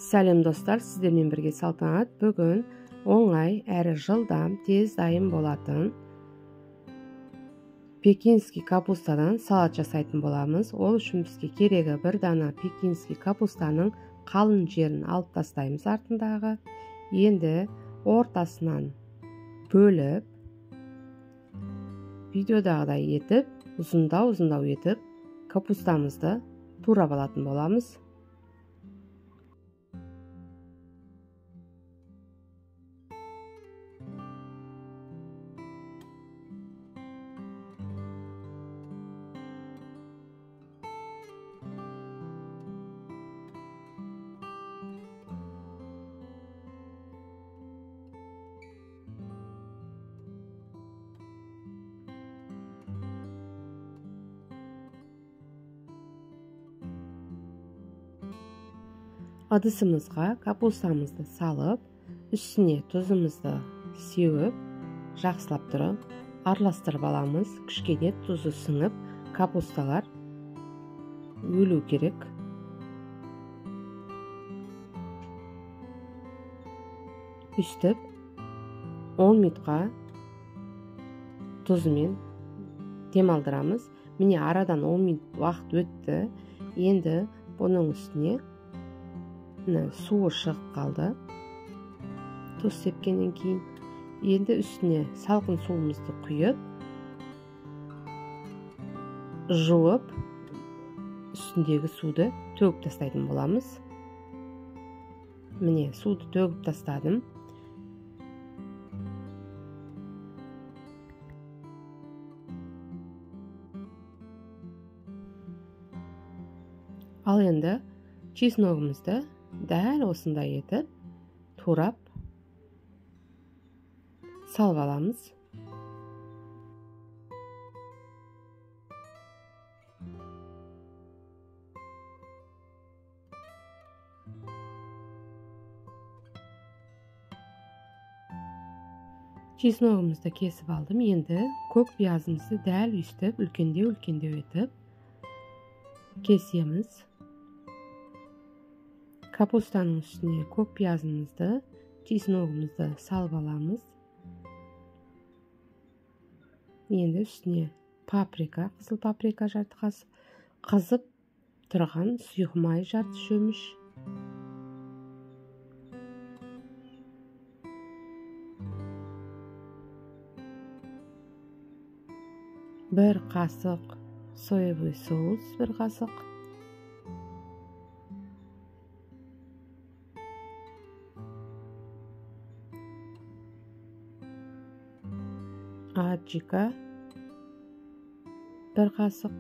Сәлем достар, сіздермен бірге Салтанат. Бүгін оңай әрі жылдам, тез дайын болатын пекинский капустадан салат жасайтын боламыз. Ол үшін бізге керегі бір дана пекинский капустаның қалың жерін алып тастаймыз артындағы. Енді ортасынан бөліп, видеодағыдай етіп, ұзындау етіп, капустамызды турап алатын боламыз. Ыдысымызға капустамызды салып, үстіне тұзымызды сеуіп, жақсылап тұрып, араластырып аламыз. Кішкене тұзы сіңіп, капусталар өлу керек. Үстіп 10 минутқа тұзымен демалдырамыз. Міне арадан 10 минут уақыт өтті. Енді бұның үстіне суы шығып қалды. Тұз сепкеннен кейін енді үстіне салқын суымызды құйып, жуып, үстіндегі суды төгіп тастайтын боламыз. Міне суды төгіп тастадым. Ал енді чесногымызды дәл осындай етіп турап салып аламыз. Чесногымызды кесіп алдым. Енді көк пиязымызды дәл үстіп, үлкендеу етіп кесеміз. Капустаның үстіне көк пиязымызды, чесногымызды салып аламыз. Енді үстіне паприка, қызыл паприка жарты қасық, қызып тұрған сұйық май жарты шөміш, бір қасық соевый соус, бір қасық, аджика, бір қасық,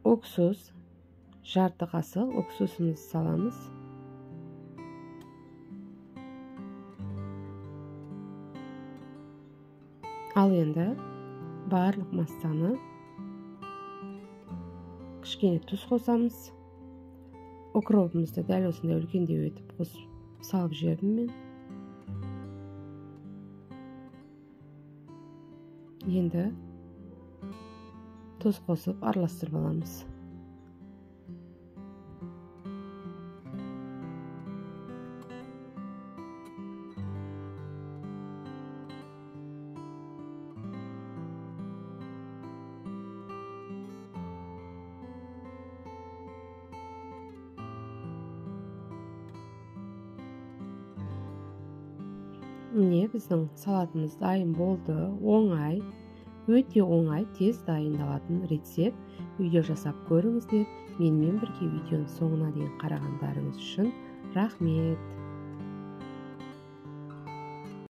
уксус, жарты қасық уксусымызды саламыз. Ал енді барлық массаны кішкене тұз қосамыз. Укропымызды дәл осындай үлкендеу етіп салып жібердім мен. Енді тұз қосып араластырып аламыз. Міне біздің салатымыз дайын болды. Оңай, өте оңай, тез дайындалатын рецепт. Видео жасап көріңіздер. Менімен бірге видеоның соңына дейін қарағандарыңыз үшін рахмет.